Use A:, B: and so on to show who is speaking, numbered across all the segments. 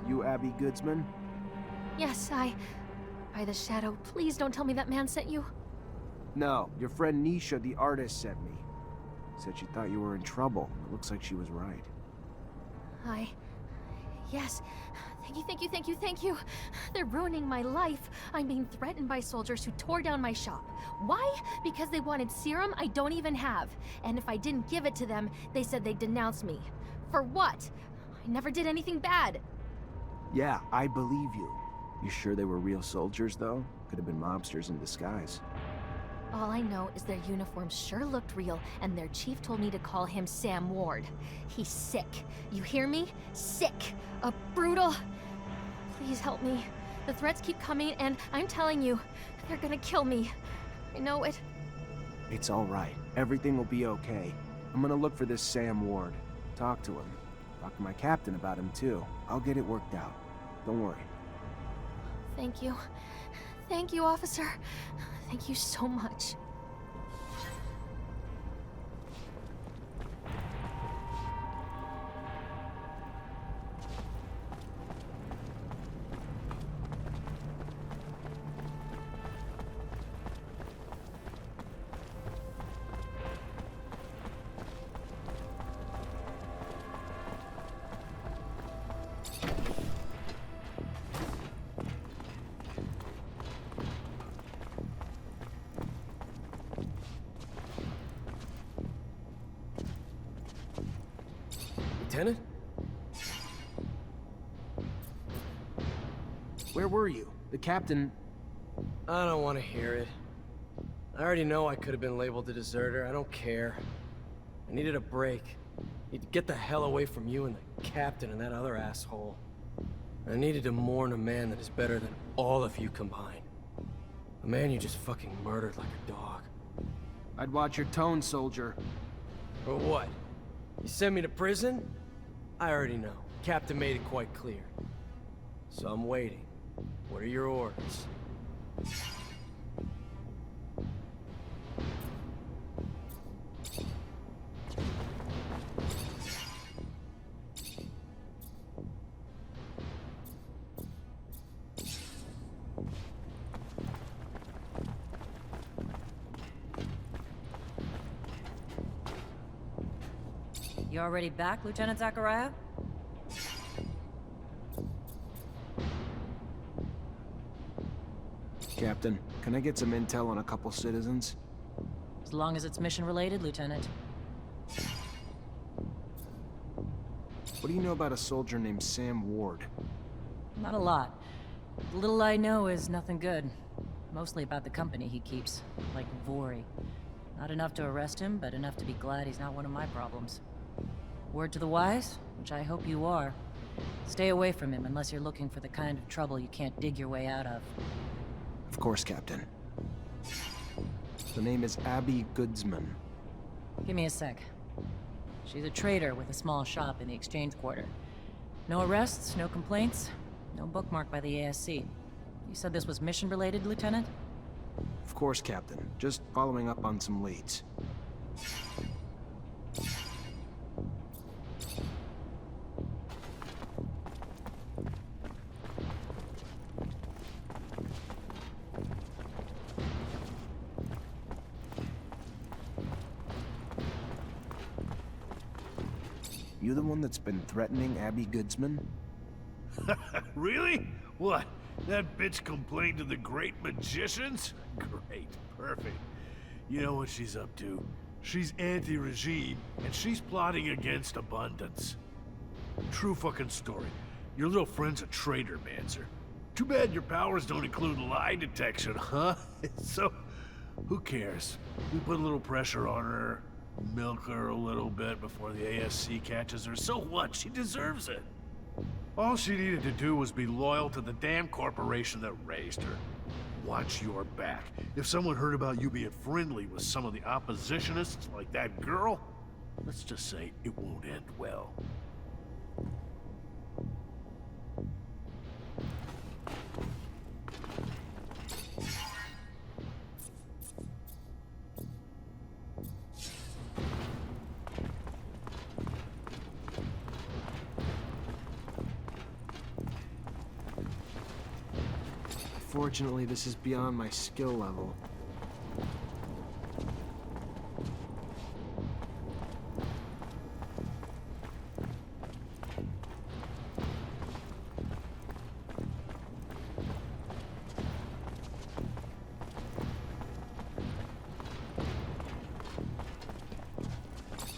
A: You Abby Goodsman?
B: Yes, By the shadow, please don't tell me that man sent you.
A: No, your friend Nisha, the artist, sent me. Said she thought you were in trouble. It looks like she was right.
B: Yes. Thank you. They're ruining my life. I'm being threatened by soldiers who tore down my shop. Why? Because they wanted serum I don't even have. And if I didn't give it to them, they said they'd denounce me. For what? I never did anything bad.
A: Yeah, I believe you. You sure they were real soldiers, though? Could have been mobsters in disguise.
B: All I know is their uniforms sure looked real, and their chief told me to call him Sam Ward. He's sick. You hear me? Sick. A brutal... Please help me. The threats keep coming, and I'm telling you, they're gonna kill me. I know it.
A: It's all right. Everything will be okay. I'm gonna look for this Sam Ward. Talk to him. Talk to my captain about him, too. I'll get it worked out. Don't worry.
B: Thank you. Thank you, officer. Thank you so much.
C: Lieutenant?
A: Where were you? The captain...
C: I don't want to hear it. I already know I could have been labeled a deserter. I don't care. I needed a break. Need to get the hell away from you and the captain and that other asshole. I needed to mourn a man that is better than all of you combined. A man you just fucking murdered like a dog.
A: I'd watch your tone, soldier.
C: Or what? You send me to prison? I already know. Captain made it quite clear. So I'm waiting. What are your orders?
D: You already back, Lieutenant Zachariah?
A: Captain, can I get some intel on a couple citizens?
D: As long as it's mission-related, Lieutenant.
A: What do you know about a soldier named Sam Ward?
D: Not a lot. The little I know is nothing good. Mostly about the company he keeps, like Vori. Not enough to arrest him, but enough to be glad he's not one of my problems. Word to the wise, which I hope you are. Stay away from him unless you're looking for the kind of trouble you can't dig your way out of.
A: Of course, Captain. The name is Abby Goodsman.
D: Give me a sec. She's a trader with a small shop in the exchange quarter. No arrests, no complaints, no bookmark by the ASC. You said this was mission-related, Lieutenant?
A: Of course, Captain. Just following up on some leads. You the one that's been threatening Abby Goodsman?
E: Really? What? That bitch complained to the great magicians? Great, perfect. You know what she's up to. She's anti-regime, and she's plotting against abundance. True fucking story. Your little friend's a traitor, Mancer. Too bad your powers don't include lie detection, huh? So, who cares? We put a little pressure on her, milk her a little bit before the ASC catches her. So what? She deserves it. All she needed to do was be loyal to the damn corporation that raised her. Watch your back. If someone heard about you being friendly with some of the oppositionists like that girl, let's just say it won't end well.
A: Unfortunately, this is beyond my skill level.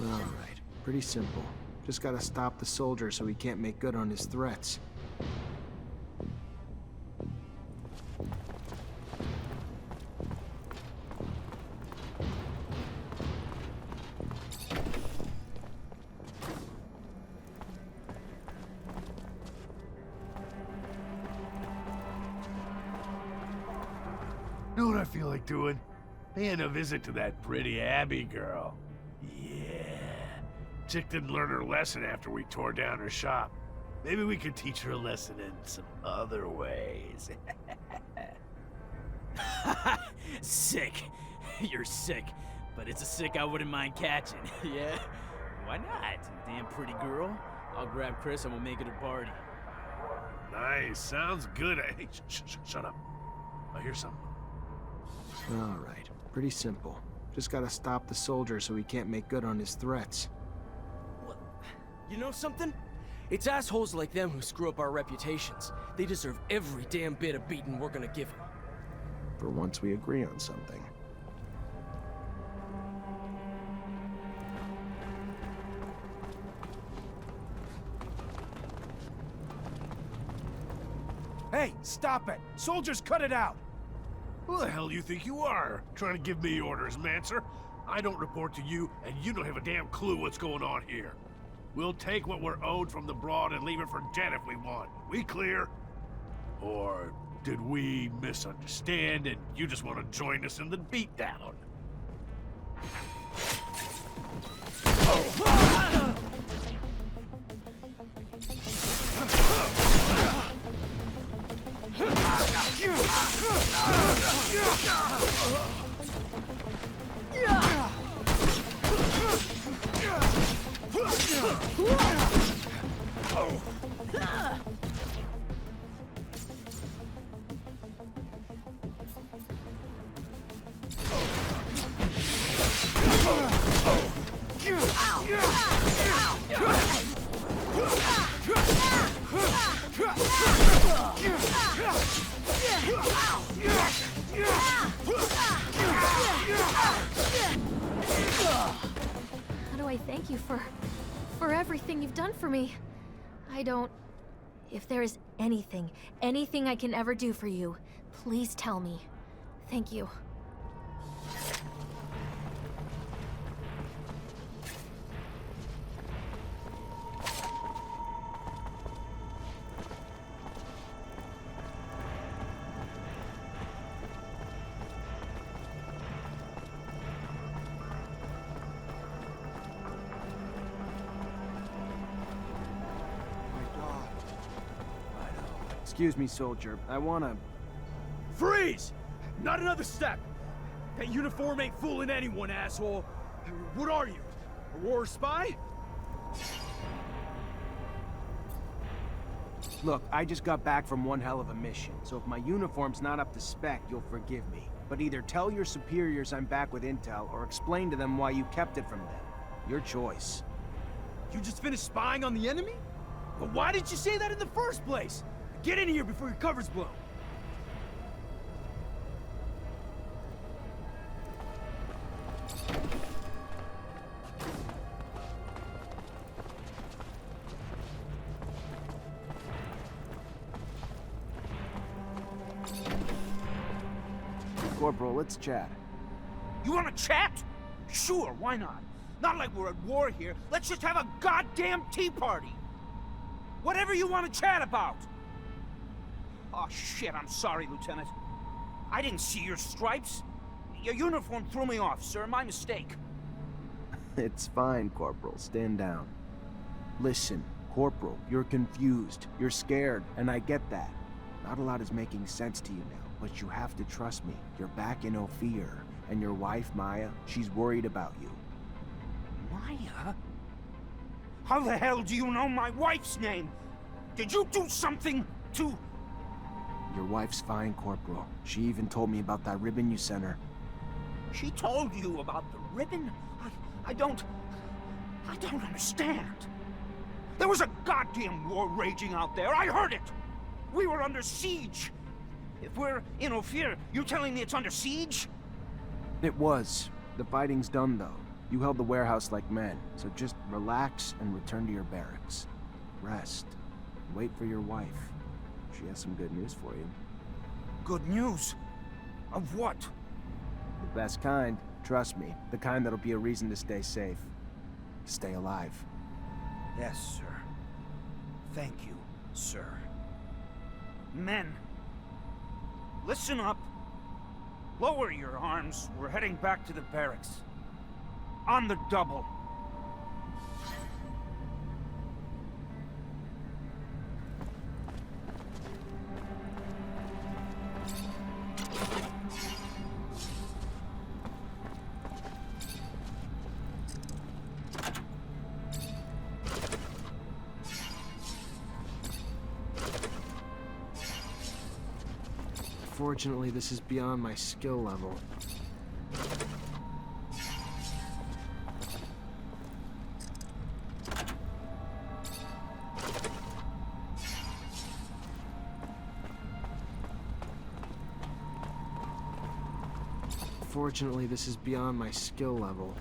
A: Alright, pretty simple. Just gotta stop the soldier so he can't make good on his threats.
E: Know what I feel like doing? Paying a visit to that pretty Abby girl. Yeah. Chick didn't learn her lesson after we tore down her shop. Maybe we could teach her a lesson in some other ways.
F: Sick. You're sick, but it's a sick I wouldn't mind catching. Yeah? Why not? Damn pretty girl. I'll grab Chris and we'll make it a party.
E: Nice. Sounds good. Hey, shut up. I hear something.
A: Alright, pretty simple. Just gotta stop the soldier so he can't make good on his threats.
C: What? You know something? It's assholes like them who screw up our reputations. They deserve every damn bit of beating we're gonna give them.
A: For once we agree on something.
G: Hey, stop it! Soldiers, cut it out!
E: Who the hell do you think you are? Trying to give me orders, Mancer? I don't report to you, and you don't have a damn clue what's going on here. We'll take what we're owed from the Broad and leave it for dead if we want. We clear? Or did we misunderstand and you just want to join us in the beatdown?
B: How do I thank you for everything you've done for me? I don't... If there is anything I can ever do for you, please tell me. Thank you.
A: Excuse me, soldier. I wanna...
G: Freeze! Not another step! That uniform ain't fooling anyone, asshole! What are you? A war spy?
A: Look, I just got back from one hell of a mission, so if my uniform's not up to spec, you'll forgive me. But either tell your superiors I'm back with intel, or explain to them why you kept it from them. Your choice.
G: You just finished spying on the enemy? But why did you say that in the first place? Get in here before your cover's blown!
A: Corporal, let's chat.
H: You wanna chat? Sure, why not? Not like we're at war here. Let's just have a goddamn tea party! Whatever you want to chat about! Oh shit, I'm sorry, Lieutenant. I didn't see your stripes. Your uniform threw me off, sir. My mistake.
A: It's fine, Corporal. Stand down. Listen, Corporal, you're confused. You're scared, and I get that. Not a lot is making sense to you now, but you have to trust me. You're back in Ophir, and your wife, Maya, she's worried about you.
H: Maya? How the hell do you know my wife's name? Did you do something to...
A: Your wife's fine, Corporal. She even told me about that ribbon you sent her.
H: She told you about the ribbon? I don't understand. There was a goddamn war raging out there. I heard it. We were under siege. If we're in Ophir, you telling me it's under siege?
A: It was. The fighting's done, though. You held the warehouse like men, so just relax and return to your barracks. Rest. Wait for your wife. She has some good news for you.
H: Good news? Of what?
A: The best kind. Trust me. The kind that'll be a reason to stay safe. Stay alive.
H: Yes, sir. Thank you, sir. Men, listen up. Lower your arms. We're heading back to the barracks. On the double.
C: Fortunately, this is beyond my skill level. Fortunately, this is beyond my skill level.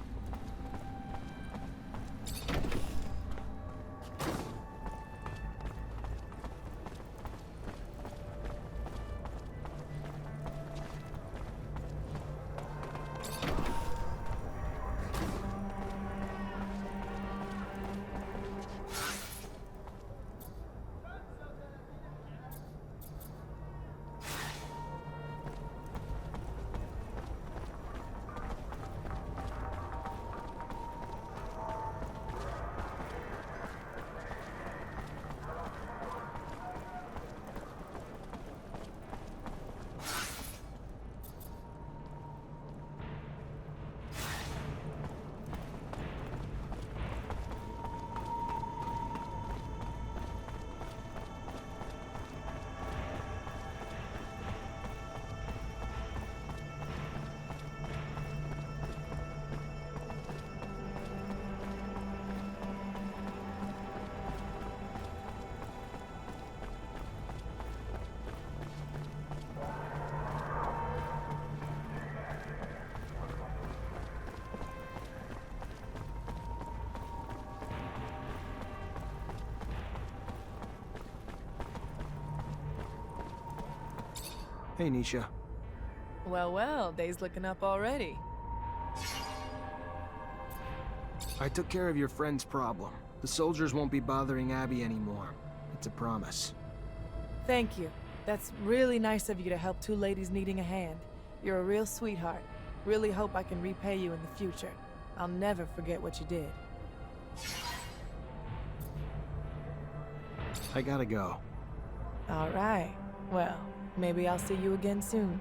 C: Hey, Nisha.
I: Well, well, day's looking up already.
C: I took care of your friend's problem. The soldiers won't be bothering Abby anymore. It's a promise.
I: Thank you. That's really nice of you to help two ladies needing a hand. You're a real sweetheart. Really hope I can repay you in the future. I'll never forget what you did.
C: I gotta go.
I: All right. Well, maybe I'll see you again soon.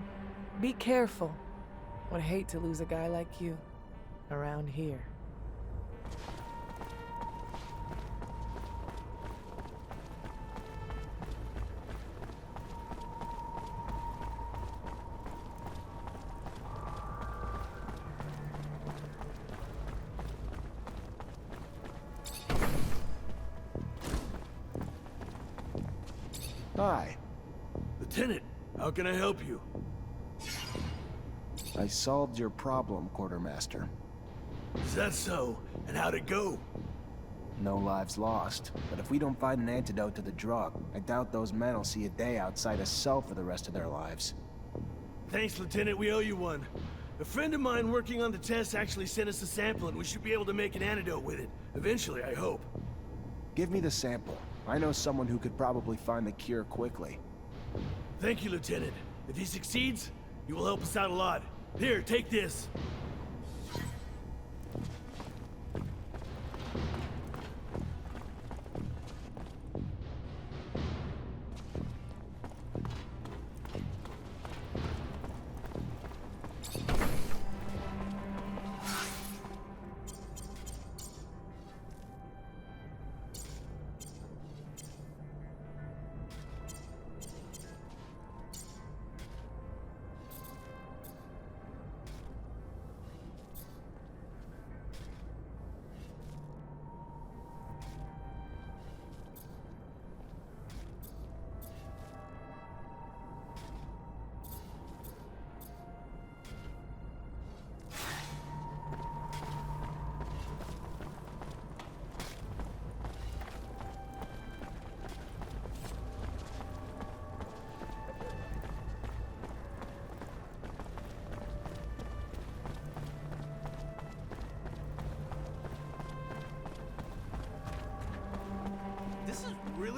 I: Be careful. Would hate to lose a guy like you around here.
A: Hi.
E: Lieutenant, how can I help you?
A: I solved your problem, Quartermaster.
E: Is that so? And how'd it go?
A: No lives lost. But if we don't find an antidote to the drug, I doubt those men will see a day outside a cell for the rest of their lives.
E: Thanks, Lieutenant. We owe you one. A friend of mine working on the test actually sent us a sample, and we should be able to make an antidote with it. Eventually, I hope.
A: Give me the sample. I know someone who could probably find the cure quickly.
E: Thank you, Lieutenant. If he succeeds, he will help us out a lot. Here, take this.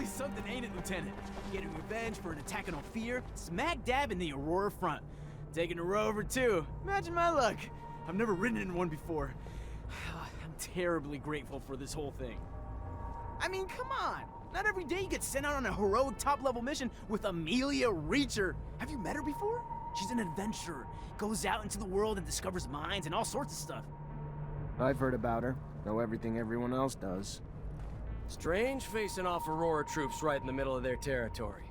F: always something, ain't it, Lieutenant? Getting revenge for an attack on Ophir, smack dab in the Aurora front. Taking a rover, too. Imagine my luck. I've never ridden in one before. I'm terribly grateful for this whole thing. I mean, come on. Not every day you get sent out on a heroic top-level mission with Amelia Reacher. Have you met her before? She's an adventurer. Goes out into the world and discovers mines and all sorts of stuff.
A: I've heard about her. Know everything everyone else does.
C: Strange facing off Aurora troops right in the middle of their territory.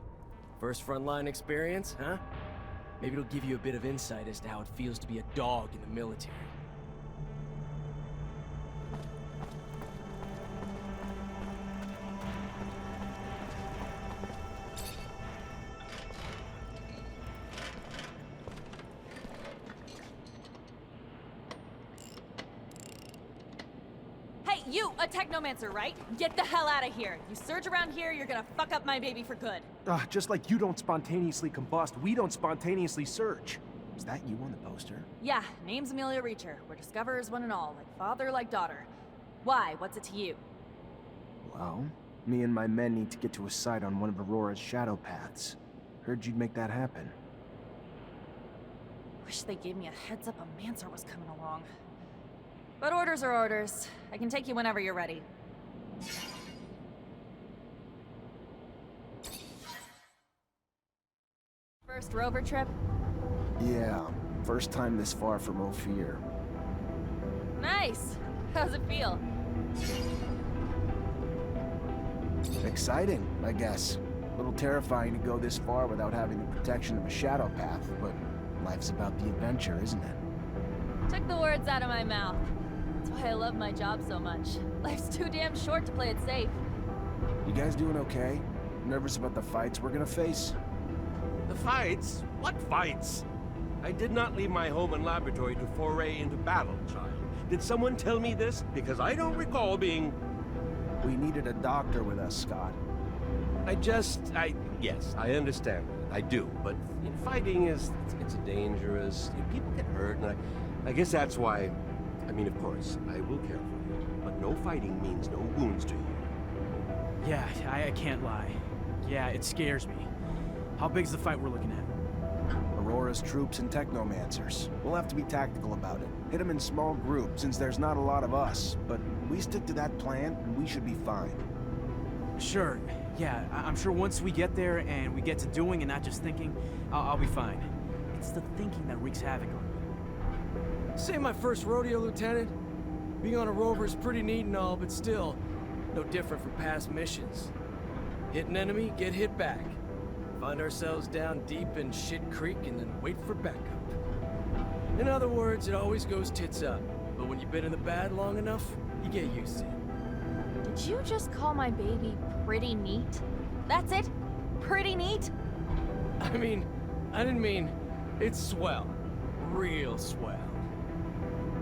C: First frontline experience, huh? Maybe it'll give you a bit of insight as to how it feels to be a dog in the military.
J: You, a Technomancer, right? Get the hell out of here. You surge around here, you're gonna fuck up my baby for good.
A: Just like you don't spontaneously combust, we don't spontaneously search. Is that you on the poster?
J: Yeah, name's Amelia Reacher. We're discoverers one and all, like father, like daughter. Why? What's it to you?
A: Well, me and my men need to get to a site on one of Aurora's shadow paths. Heard you'd make that happen.
J: Wish they gave me a heads up a Mancer was coming along. But orders are orders. I can take you whenever you're ready. First rover trip?
A: Yeah, first time this far from Ophir.
J: Nice! How's it feel?
A: Exciting, I guess. A little terrifying to go this far without having the protection of a shadow path, but life's about the adventure, isn't it?
J: Took the words out of my mouth. That's why I love my job so much. Life's too damn short to play it safe.
A: You guys doing okay? Nervous about the fights we're gonna face?
K: The fights? What fights? I did not leave my home and laboratory to foray into battle, child. Did someone tell me this? Because I don't recall being...
A: We needed a doctor with us, Scott.
K: Yes, I understand. I do, but fighting is, it's dangerous. People get hurt, and I guess that's why, I mean, of course, I will care for you, but no fighting means no wounds to you.
F: Yeah, I can't lie. Yeah, it scares me. How big's the fight we're looking at?
A: Aurora's troops and Technomancers. We'll have to be tactical about it. Hit them in small groups, since there's not a lot of us. But we stick to that plan, and we should be fine.
F: Sure. Yeah, I'm sure once we get there and we get to doing and not just thinking, I'll be fine. It's the thinking that wreaks havoc on me.
C: This ain't my first rodeo, Lieutenant. Being on a rover is pretty neat and all, but still, no different from past missions. Hit an enemy, get hit back. Find ourselves down deep in Shit Creek and then wait for backup. In other words, it always goes tits up. But when you've been in the bad long enough, you get used to it.
J: Did you just call my baby pretty neat? That's it? Pretty neat?
C: I didn't mean, it's swell. Real swell.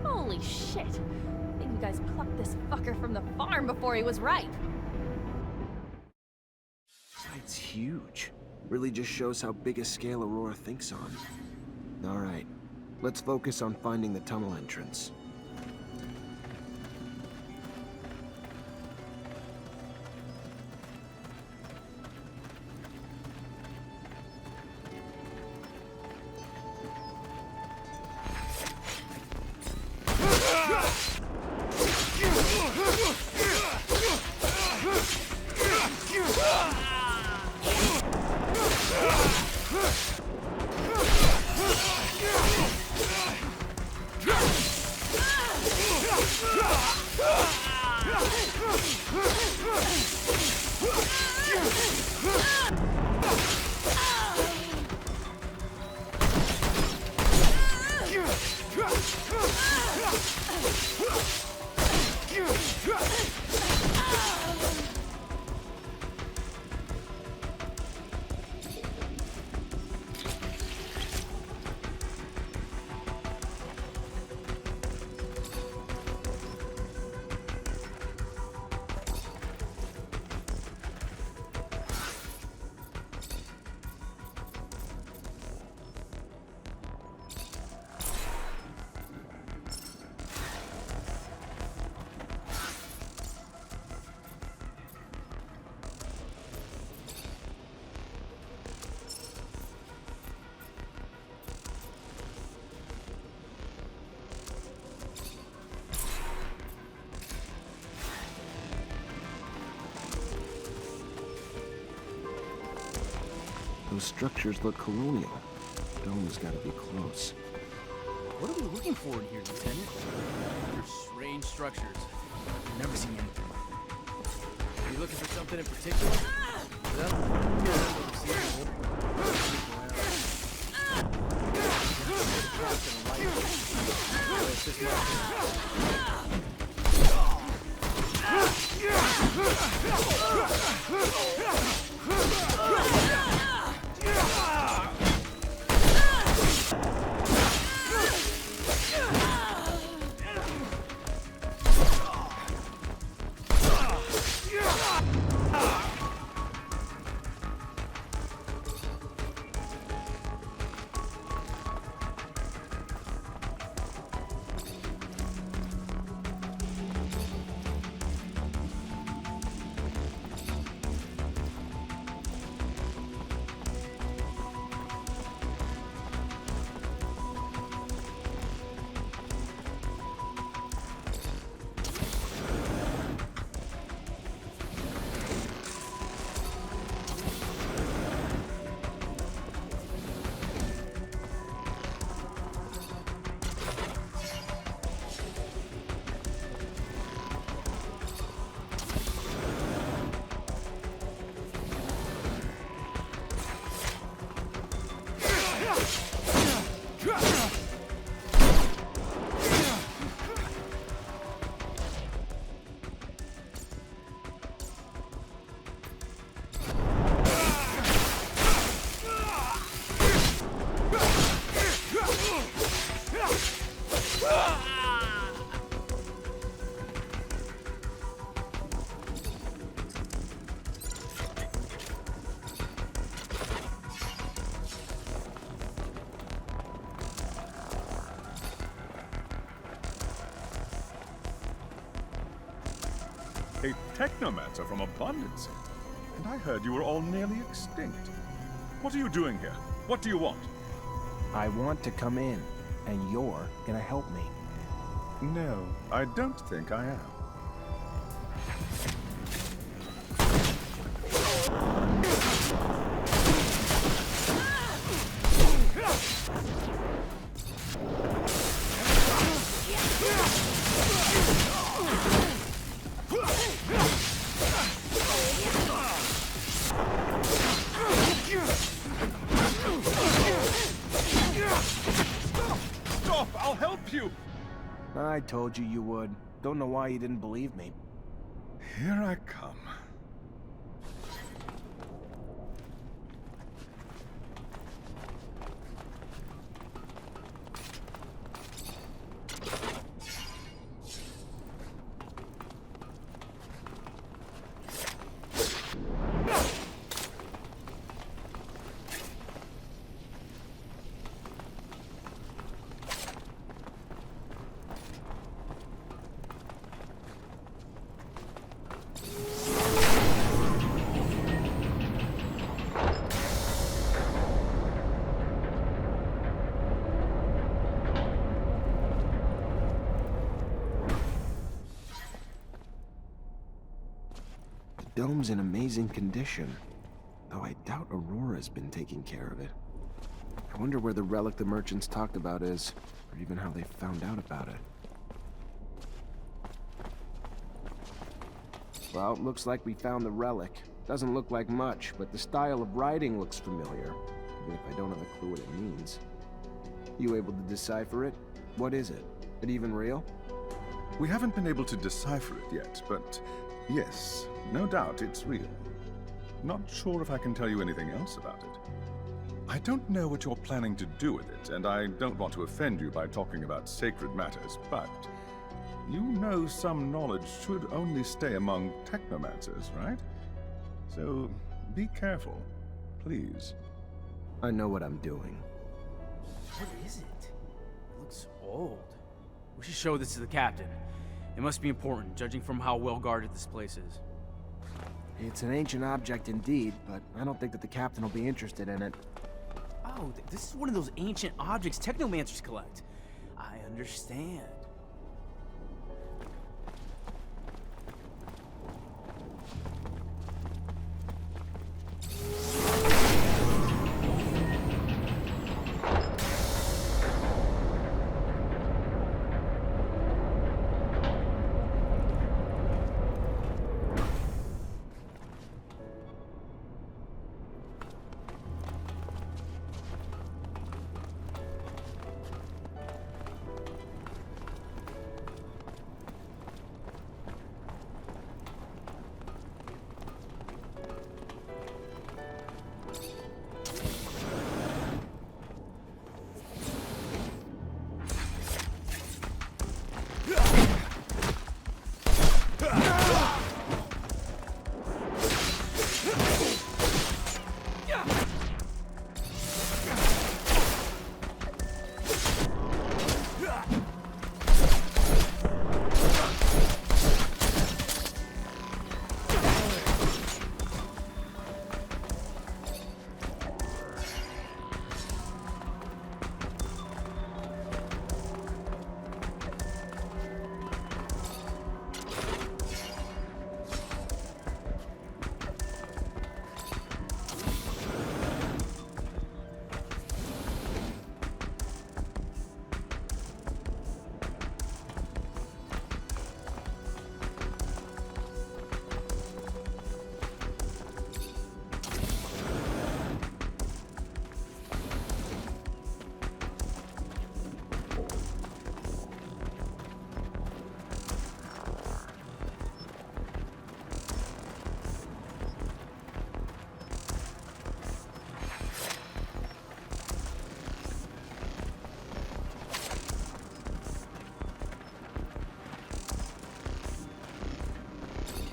J: Holy shit. I think you guys plucked this fucker from the farm before he was ripe.
A: It's huge. Really just shows how big a scale Aurora thinks on. Alright, let's focus on finding the tunnel entrance. Those structures look colonial. Dome's gotta be close.
F: What are we looking for in here, Lieutenant? They're strange structures. I've never seen anything.
C: Are you looking for something in particular?
L: A Technomancer from Abundance, and I heard you were all nearly extinct. What are you doing here? What do you want?
A: I want to come in, and you're gonna help me.
L: No, I don't think I am. Stop! I'll help you!
A: I told you you would. Don't know why you didn't believe me.
L: Here I come.
A: The dome's in amazing condition, though I doubt Aurora's been taking care of it. I wonder where the relic the merchants talked about is, or even how they found out about it. Well, looks like we found the relic. Doesn't look like much, but the style of writing looks familiar, even if I don't have a clue what it means. You able to decipher it? What is it? It even real?
L: We haven't been able to decipher it yet, but yes, no doubt it's real. Not sure if I can tell you anything else about it. I don't know what you're planning to do with it, and I don't want to offend you by talking about sacred matters, but you know some knowledge should only stay among Technomancers, right? So be careful, please.
A: I know what I'm doing.
F: What is it? It looks old. We should show this to the captain. It must be important, judging from how well guarded this place is.
A: It's an ancient object indeed, but I don't think that the captain will be interested in it.
F: Oh, this is one of those ancient objects Technomancers collect. I understand.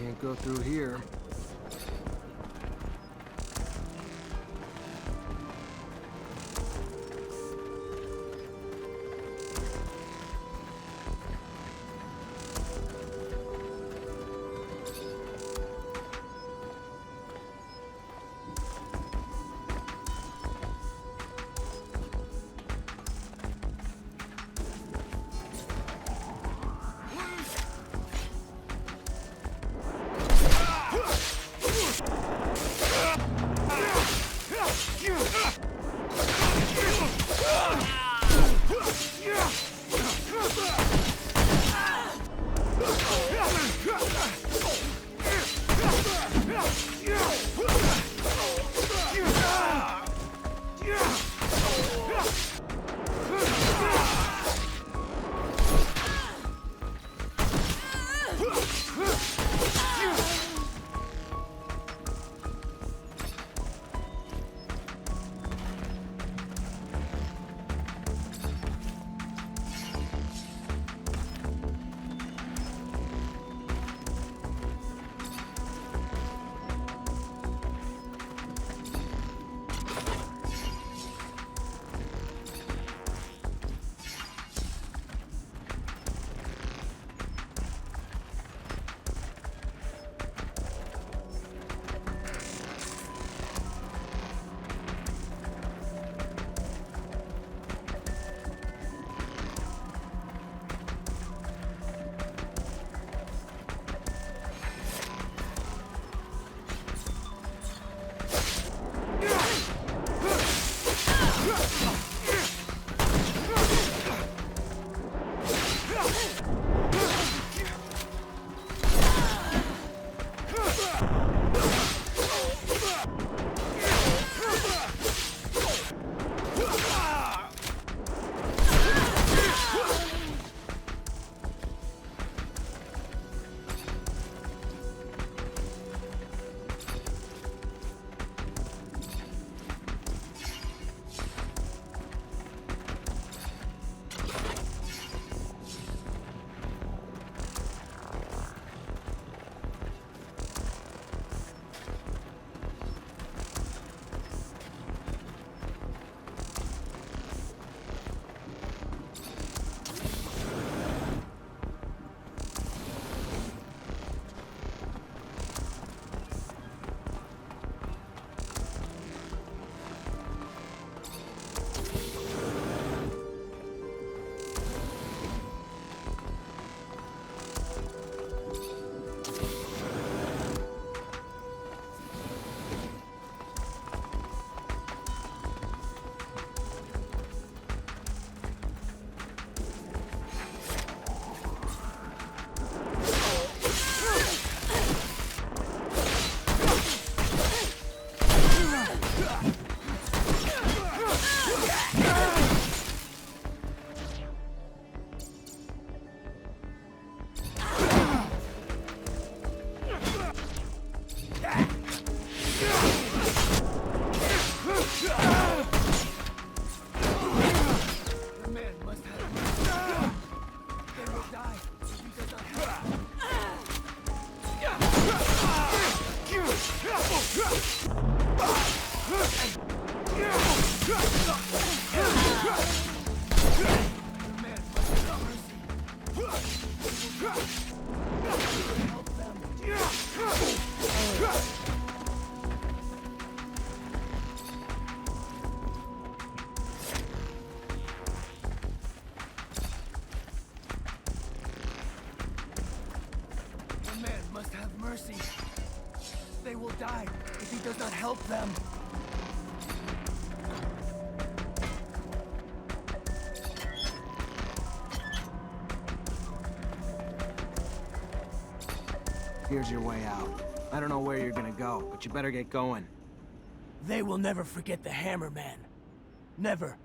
A: Can't go through here. Here's your way out. I don't know where you're gonna go, but you better get going.
F: They will never forget the Hammerman. Never.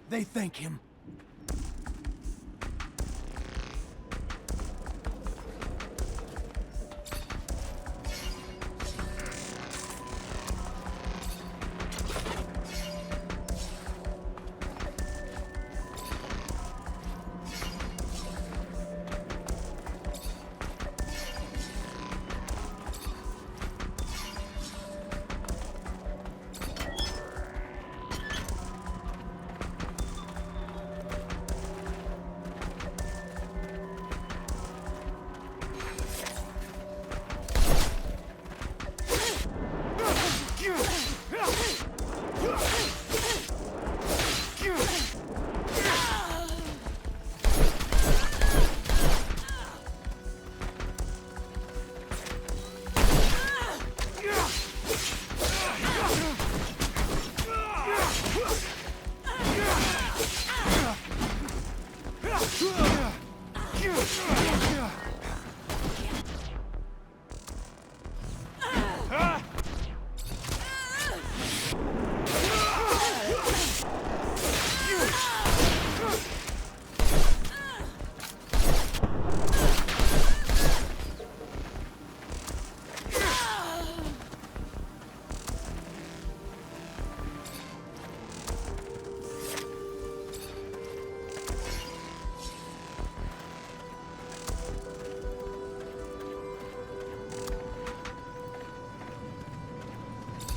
F: They thank him.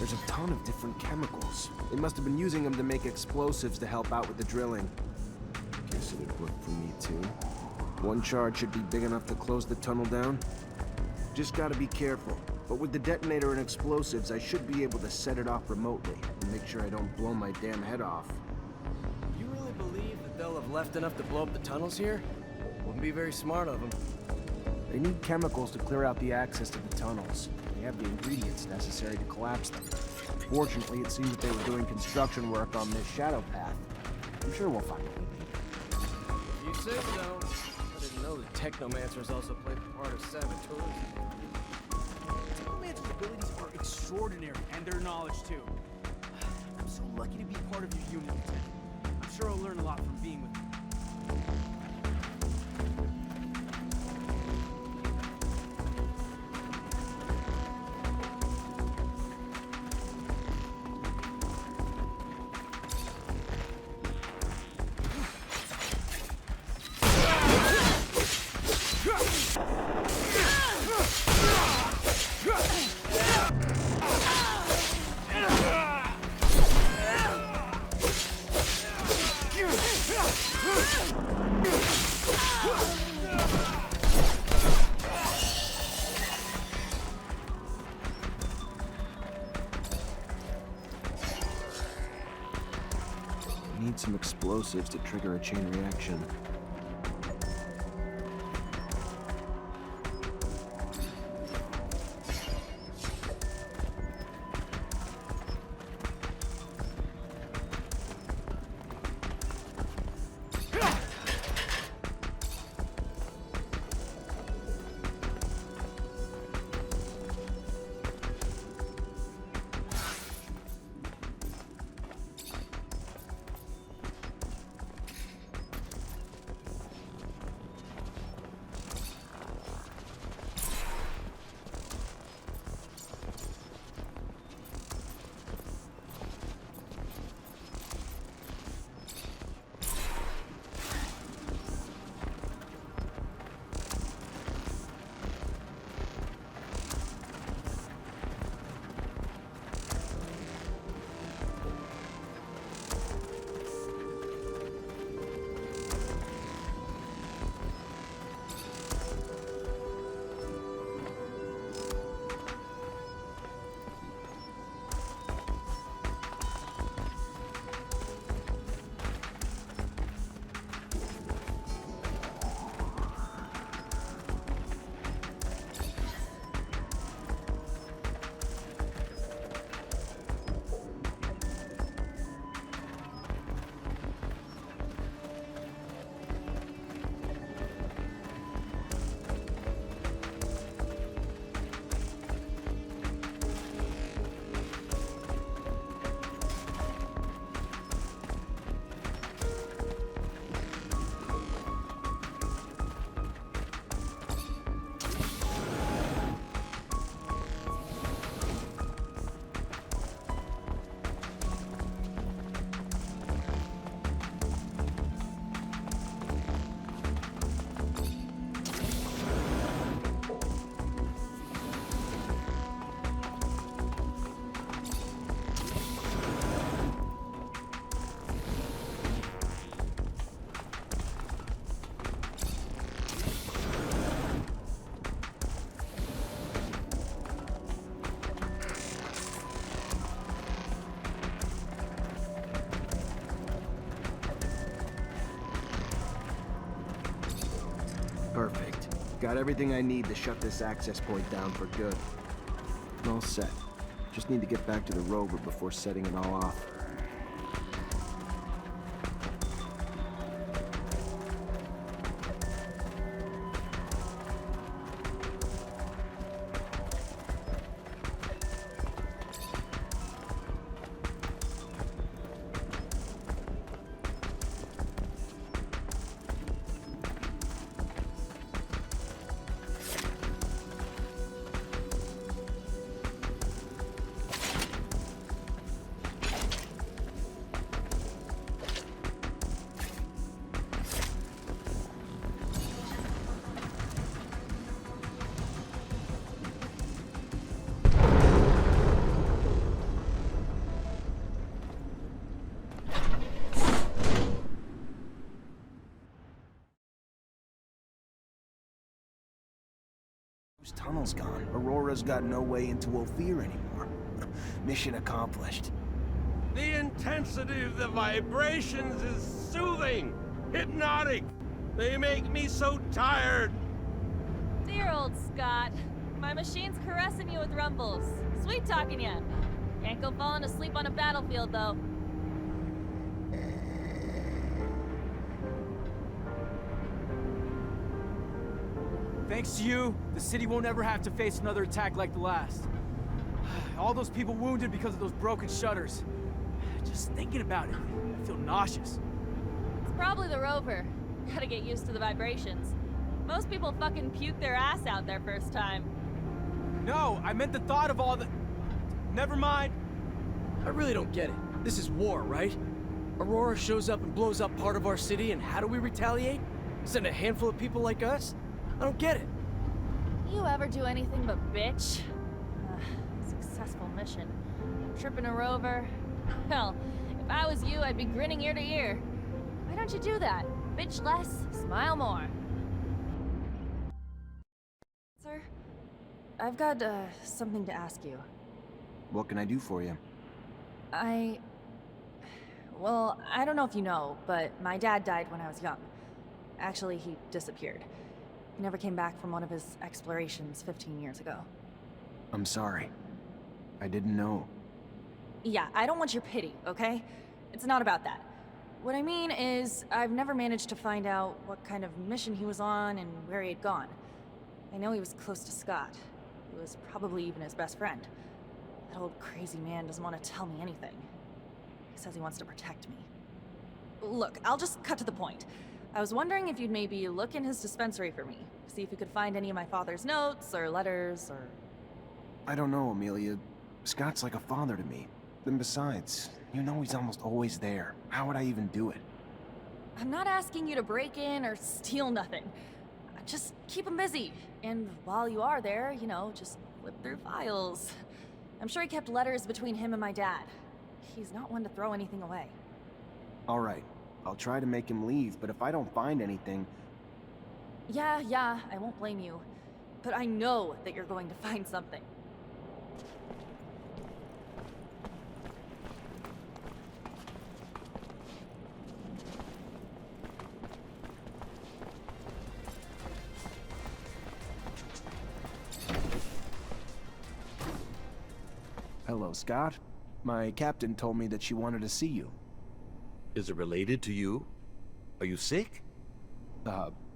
A: There's a ton of different chemicals. They must have been using them to make explosives to help out with the drilling. Guess it'd work for me too. One charge should be big enough to close the tunnel down. Just gotta be careful. But with the detonator and explosives, I should be able to set it off remotely and make sure I don't blow my damn head off.
C: You really believe that they'll have left enough to blow up the tunnels here? Wouldn't be very smart of them.
A: They need chemicals to clear out the access to the tunnels. They have the ingredients necessary to collapse them. Fortunately, it seems that they were doing construction work on this shadow path. I'm sure we'll find it.
C: You say so. I didn't know the Technomancers also played the part of saboteurs.
F: Technomancer's abilities are extraordinary, and their knowledge too. I'm so lucky to be part of your unit, Lieutenant. I'm sure I'll learn a lot from being with you.
A: Need some explosives to trigger a chain reaction. Perfect. Got everything I need to shut this access point down for good. All set. Just need to get back to the rover before setting it all off. tunnel's gone, Aurora's got no way into Ophir anymore. Mission accomplished.
K: The intensity of the vibrations is soothing, hypnotic. They make me so tired.
J: Dear old Scott. My machine's caressing you with rumbles. Sweet talking ya. Can't go falling asleep on a battlefield, though.
F: Thanks to you, the city won't ever have to face another attack like the last. All those people wounded because of those broken shutters. Just thinking about it, I feel nauseous.
J: It's probably the rover. Gotta get used to the vibrations. Most people fucking puke their ass out their first time.
F: No, I meant the thought of all the... Never mind.
C: I really don't get it. This is war, right? Aurora shows up and blows up part of our city, and how do we retaliate? Send a handful of people like us? I don't get it.
J: You ever do anything but bitch? Successful mission. Tripping a rover. Hell, if I was you, I'd be grinning ear to ear. Why don't you do that? Bitch less, smile more. Sir, I've got, something to ask you.
A: What can I do for you?
J: Well, I don't know if you know, but my dad died when I was young. Actually, he disappeared. He never came back from one of his explorations 15 years ago.
A: I'm sorry. I didn't know.
J: Yeah, I don't want your pity, okay? It's not about that. What I mean is, I've never managed to find out what kind of mission he was on and where he had gone. I know he was close to Scott, who was probably even his best friend. That old crazy man doesn't want to tell me anything. He says he wants to protect me. Look, I'll just cut to the point. I was wondering if you'd maybe look in his dispensary for me, see if you could find any of my father's notes or letters or...
A: I don't know, Amelia. Scott's like a father to me. And besides, you know he's almost always there. How would I even do it?
J: I'm not asking you to break in or steal nothing. Just keep him busy. And while you are there, you know, just flip through files. I'm sure he kept letters between him and my dad. He's not one to throw anything away.
A: All right. I'll try to make him leave, but if I don't find anything...
J: Yeah, I won't blame you. But I know that you're going to find something.
A: Hello, Scott. My captain told me that she wanted to see you.
K: Is it related to you? Are you sick?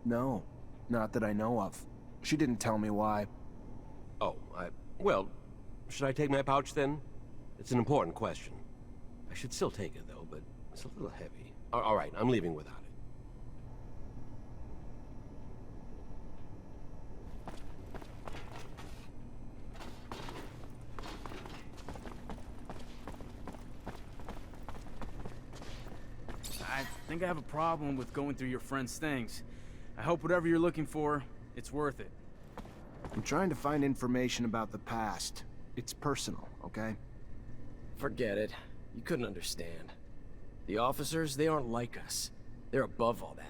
A: No. Not that I know of. She didn't tell me why.
K: Oh, well, should I take my pouch then? It's an important question. I should still take it though, but it's a little heavy. All right, I'm leaving without it.
F: I think I have a problem with going through your friend's things. I hope whatever you're looking for, it's worth it.
A: I'm trying to find information about the past. It's personal, okay?
C: Forget it. You couldn't understand. The officers, they aren't like us. They're above all that.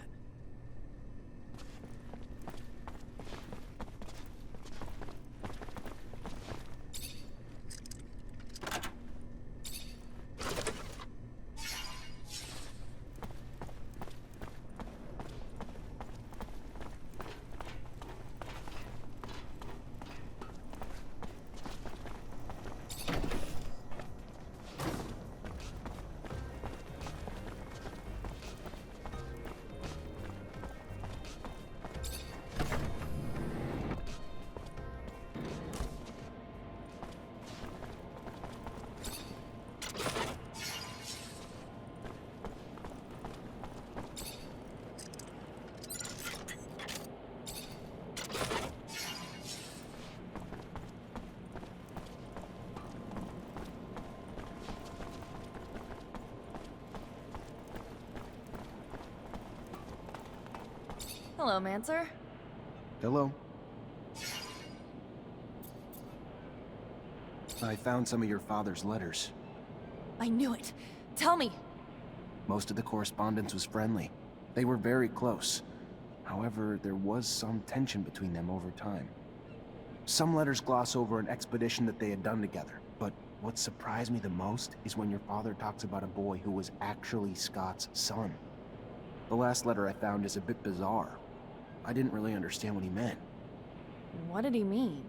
J: Hello, Mancer.
A: Hello. I found some of your father's letters.
J: I knew it. Tell me.
A: Most of the correspondence was friendly. They were very close. However, there was some tension between them over time. Some letters gloss over an expedition that they had done together, but what surprised me the most is when your father talks about a boy who was actually Scott's son. The last letter I found is a bit bizarre. I didn't really understand what he meant.
J: What did he mean?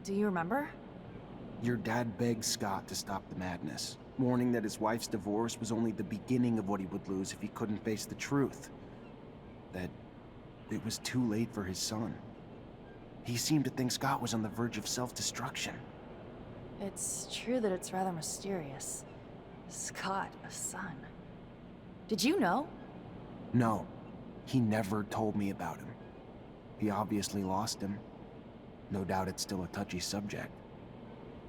J: Do you remember?
A: Your dad begged Scott to stop the madness, warning that his wife's divorce was only the beginning of what he would lose if he couldn't face the truth. That it was too late for his son. He seemed to think Scott was on the verge of self-destruction.
J: It's true that it's rather mysterious. Scott, a son. Did you know?
A: No, he never told me about him. He obviously lost him. No doubt it's still a touchy subject.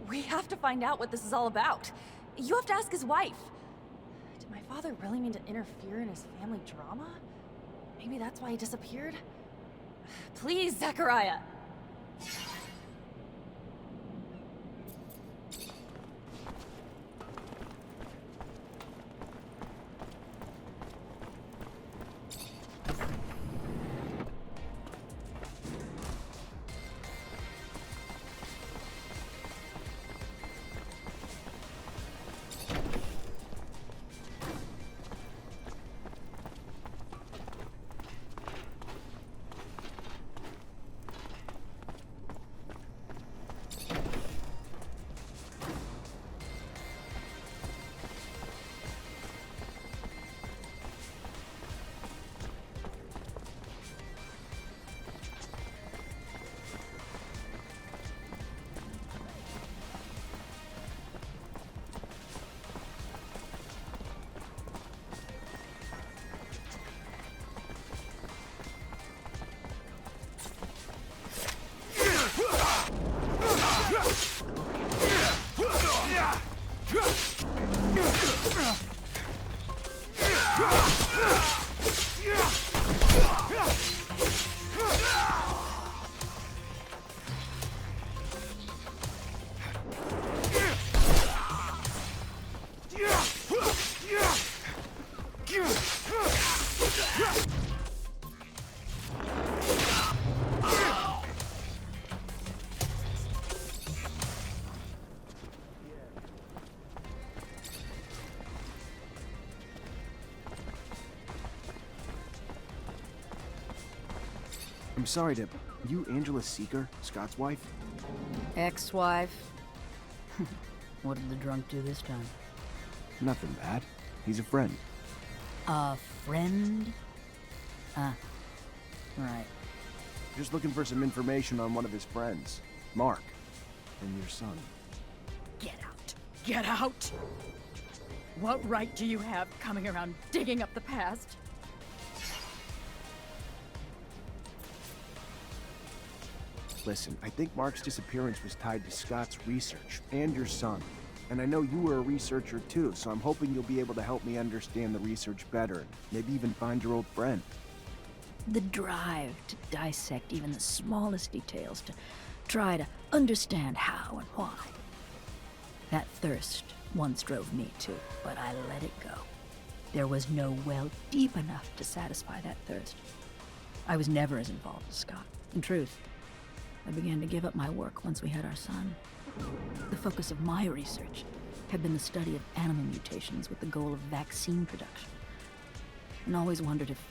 J: We have to find out what this is all about. You have to ask his wife. Did my father really mean to interfere in his family drama? Maybe that's why he disappeared? Please, Zachariah!
A: I'm sorry, Deb. You Angela Seeker, Scott's wife?
D: Ex-wife? What did the drunk do this time?
A: Nothing bad. He's a friend.
D: A friend? Right.
A: Just looking for some information on one of his friends, Mark, and your son.
M: Get out! Get out! What right do you have coming around digging up the past?
A: Listen, I think Mark's disappearance was tied to Scott's research, and your son. And I know you were a researcher too, so I'm hoping you'll be able to help me understand the research better, and maybe even find your old friend.
D: The drive to dissect even the smallest details, to try to understand how and why. That thirst once drove me too, but I let it go. There was no well deep enough to satisfy that thirst. I was never as involved as Scott. In truth, I began to give up my work once we had our son. The focus of my research had been the study of animal mutations with the goal of vaccine production. And always wondered if...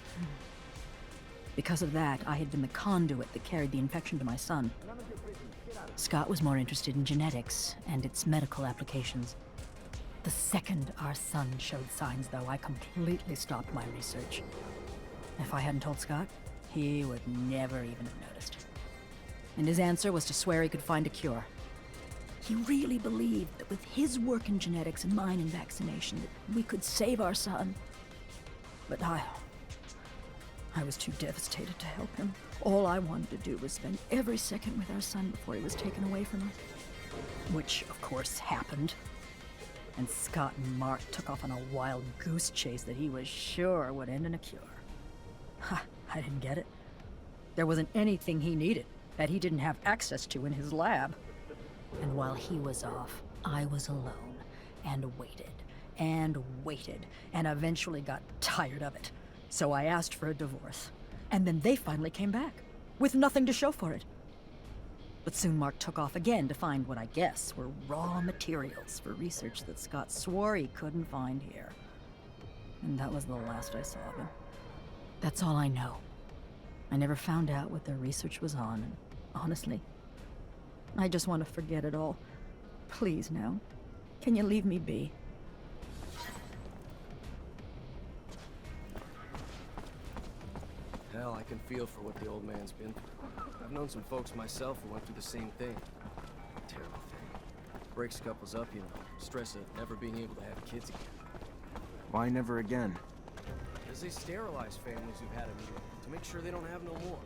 D: Because of that, I had been the conduit that carried the infection to my son. Scott was more interested in genetics and its medical applications. The second our son showed signs, though, I completely stopped my research. If I hadn't told Scott, he would never even have noticed. And his answer was to swear he could find a cure. He really believed that with his work in genetics and mine in vaccination, that we could save our son. But I was too devastated to help him. All I wanted to do was spend every second with our son before he was taken away from us. Which, of course, happened. And Scott and Mark took off on a wild goose chase that he was sure would end in a cure. I didn't get it. There wasn't anything he needed that he didn't have access to in his lab. And while he was off, I was alone, and waited, and eventually got tired of it. So I asked for a divorce. And then they finally came back, with nothing to show for it. But soon Mark took off again to find what I guess were raw materials for research that Scott swore he couldn't find here. And that was the last I saw of him. That's all I know. I never found out what their research was on, and honestly, I just want to forget it all. Please now, can you leave me be?
C: Hell, I can feel for what the old man's been through. I've known some folks myself who went through the same thing. Terrible thing. Breaks couples up, you know. Stress of never being able to have kids again.
A: Why never again?
C: Because they sterilize families who've had them to make sure they don't have no more.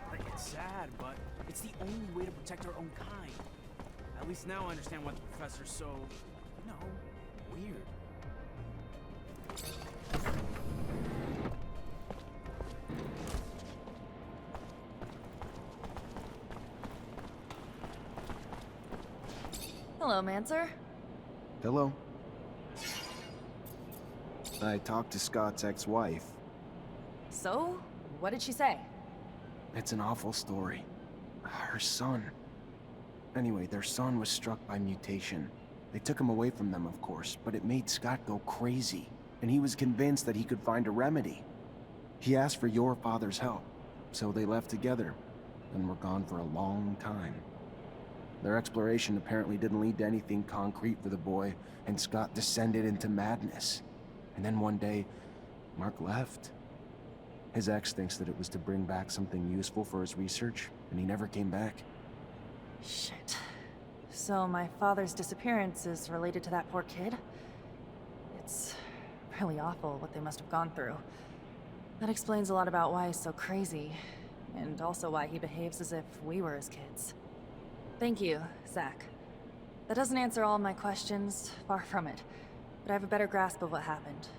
F: Like, it's sad, but it's the only way to protect our own kind. At least now I understand why the professor's so, you know, weird.
J: Hello, Mancer.
A: Hello? I talked to Scott's ex-wife.
J: So, what did she say?
A: It's an awful story. Her son. Anyway, their son was struck by mutation. They took him away from them, of course, but it made Scott go crazy, and he was convinced that he could find a remedy. He asked for your father's help, so they left together, and were gone for a long time. Their exploration apparently didn't lead to anything concrete for the boy, and Scott descended into madness. And then one day, Mark left. His ex thinks that it was to bring back something useful for his research, and he never came back.
J: Shit. So my father's disappearance is related to that poor kid? It's really awful what they must have gone through. That explains a lot about why he's so crazy, and also why he behaves as if we were his kids. Thank you, Zach. That doesn't answer all of my questions, far from it, but I have a better grasp of what happened.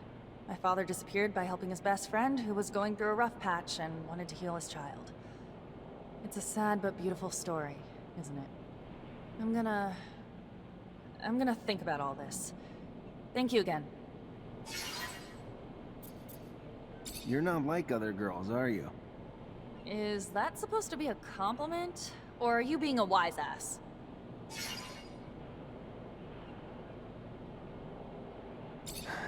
J: My father disappeared by helping his best friend, who was going through a rough patch and wanted to heal his child. It's a sad but beautiful story, isn't it? I'm gonna think about all this. Thank you again.
A: You're not like other girls, are you?
J: Is that supposed to be a compliment? Or are you being a wise ass?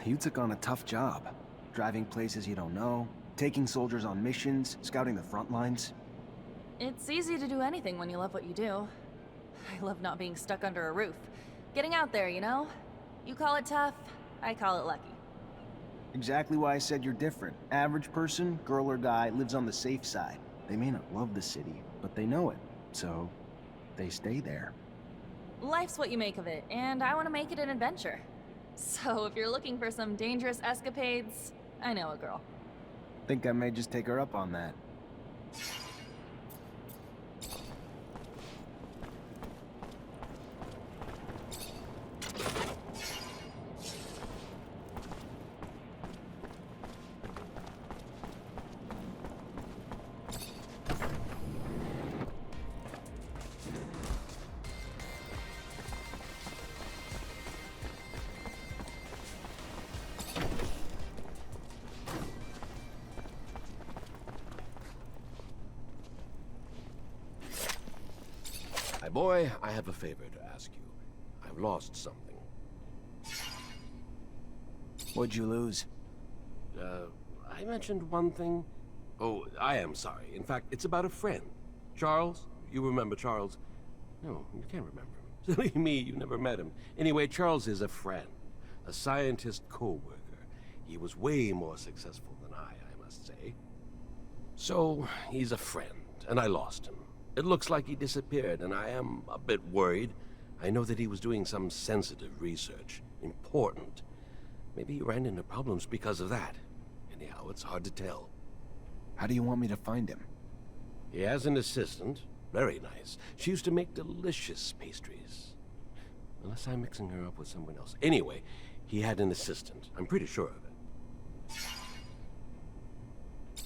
A: You took on a tough job. Driving places you don't know, taking soldiers on missions, scouting the front lines.
J: It's easy to do anything when you love what you do. I love not being stuck under a roof. Getting out there, you know? You call it tough, I call it lucky.
A: Exactly why I said you're different. Average person, girl or guy, lives on the safe side. They may not love the city, but they know it. So, they stay there.
J: Life's what you make of it, and I want to make it an adventure. So if you're looking for some dangerous escapades, I know a girl.
A: Think I may just take her up on that.
K: My boy, I have a favor to ask you. I've lost something.
A: What'd you lose?
K: I mentioned one thing. Oh, I am sorry. In fact, it's about a friend. Charles? You remember Charles? No, you can't remember him. Silly me, you never met him. Anyway, Charles is a friend. A scientist co-worker. He was way more successful than I must say. So, he's a friend, and I lost him. It looks like he disappeared, and I am a bit worried. I know that he was doing some sensitive research. Important. Maybe he ran into problems because of that. Anyhow, it's hard to tell.
A: How do you want me to find him?
K: He has an assistant. Very nice. She used to make delicious pastries. Unless I'm mixing her up with someone else. Anyway, he had an assistant. I'm pretty sure of it.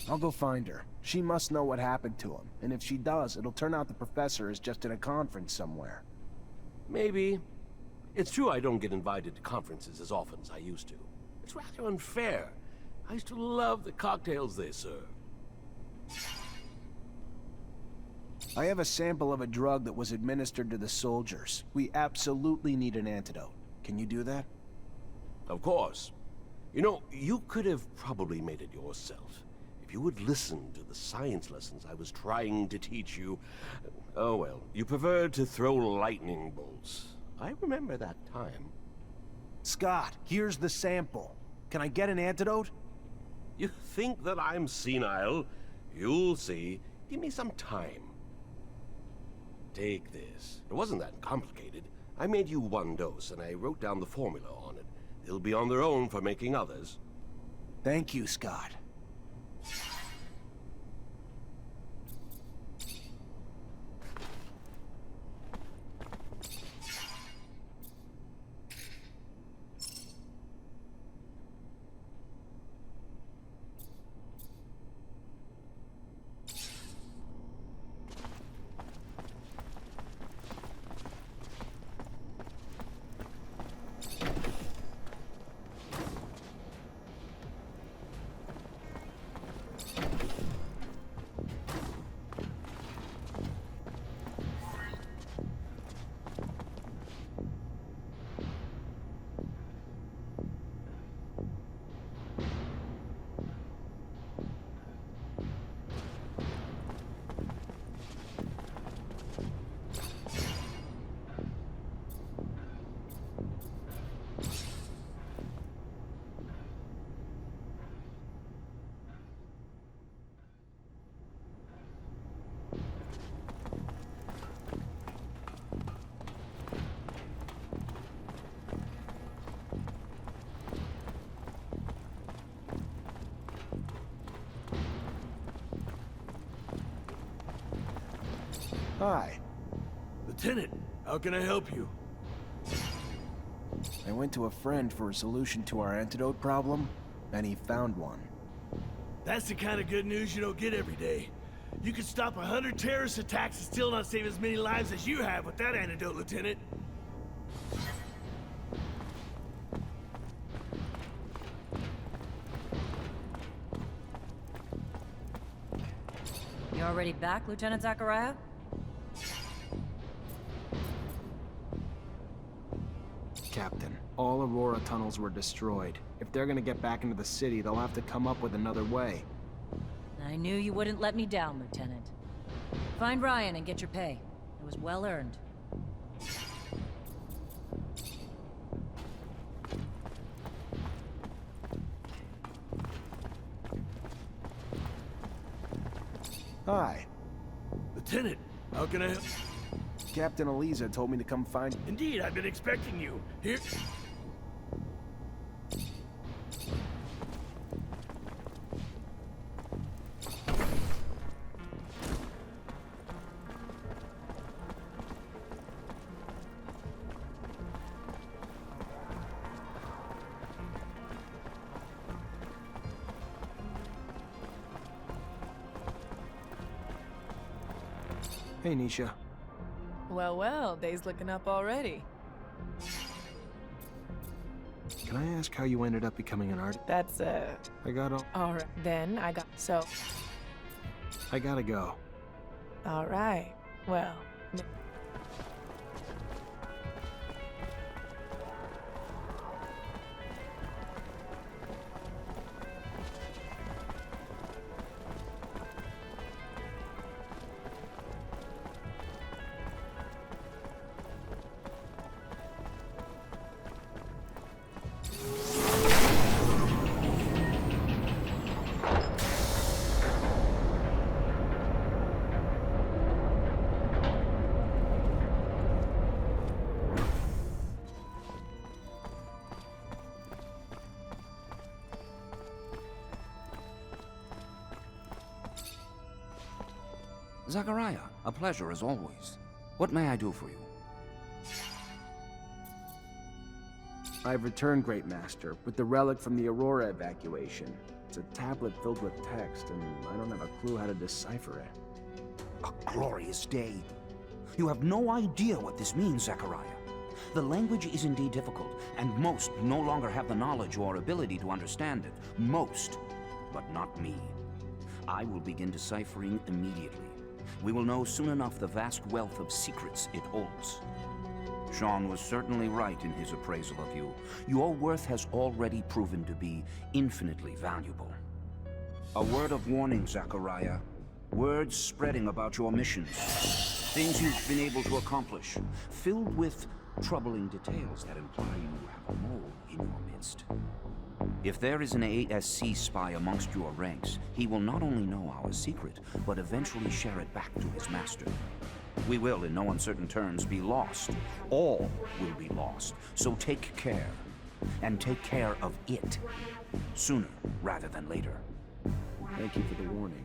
A: I'll go find her. She must know what happened to him. And if she does, it'll turn out the professor is just at a conference somewhere.
K: Maybe. It's true I don't get invited to conferences as often as I used to. It's rather unfair. I used to love the cocktails they serve.
A: I have a sample of a drug that was administered to the soldiers. We absolutely need an antidote. Can you do that?
K: Of course. You know, you could have probably made it yourself. If you would listen to the science lessons I was trying to teach you. Oh well, you preferred to throw lightning bolts. I remember that time.
A: Scott, here's the sample. Can I get an antidote?
K: You think that I'm senile? You'll see. Give me some time. Take this. It wasn't that complicated. I made you one dose, and I wrote down the formula on it. They'll be on their own for making others.
A: Thank you, Scott. Hi.
E: Lieutenant, how can I help you?
A: I went to a friend for a solution to our antidote problem, and he found one.
E: That's the kind of good news you don't get every day. You could stop 100 terrorist attacks and still not save as many lives as you have with that antidote, Lieutenant.
D: You already back, Lieutenant Zachariah?
A: Captain, all Aurora tunnels were destroyed. If they're gonna get back into the city, they'll have to come up with another way.
D: I knew you wouldn't let me down, Lieutenant. Find Ryan and get your pay. It was well earned.
A: Hi.
E: Lieutenant, how can I help?
A: Captain Eliza told me to come find you.
E: Indeed, I've been expecting you. Here.
A: Hey, Nisha.
I: Well, well, day's looking up already.
A: Can I ask how you ended up becoming an artist?
I: That's,
A: I gotta
I: alright. Then I got, so,
A: go.
I: alright. Well,
N: Zachariah, a pleasure as always. What may I do for you?
A: I've returned, Great Master, with the relic from the Aurora evacuation. It's a tablet filled with text, and I don't have a clue how to decipher it.
H: A glorious day. You have no idea what this means, Zachariah. The language is indeed difficult, and most no longer have the knowledge or ability to understand it. Most, but not me. I will begin deciphering immediately.
N: we will know soon enough the vast wealth of secrets it holds. Sean was certainly right in his appraisal of you. Your worth has already proven to be infinitely valuable. A word of warning, Zachariah. Words spreading about your missions. Things you've been able to accomplish, filled with troubling details that imply you have a mole in your midst. If there is an ASC spy amongst your ranks, he will not only know our secret, but eventually share it back to his master. We will, in no uncertain terms, be lost. All will be lost. So take care. And take care of it. Sooner rather than later.
A: Thank you for the warning.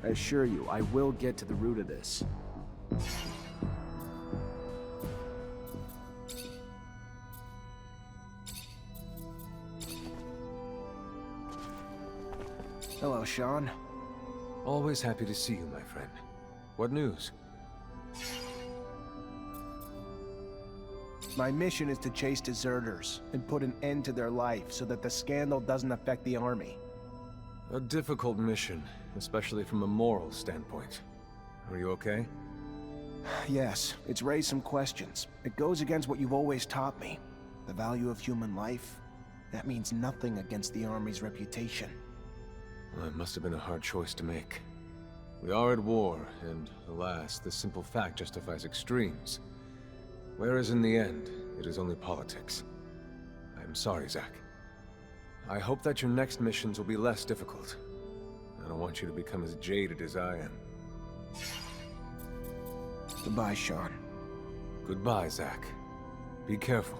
A: I assure you, I will get to the root of this. Hello, Sean.
O: Always happy to see you, my friend. What news?
A: My mission is to chase deserters and put an end to their life so that the scandal doesn't affect the army.
O: A difficult mission, especially from a moral standpoint. Are you okay?
A: Yes, it's raised some questions. It goes against what you've always taught me. The value of human life. That means nothing against the army's reputation.
O: Well, it must have been a hard choice to make. We are at war, and alas, this simple fact justifies extremes. Whereas in the end, it is only politics. I'm sorry, Zach. I hope that your next missions will be less difficult. I don't want you to become as jaded as I am.
A: Goodbye, Sean.
O: Goodbye, Zach. Be careful.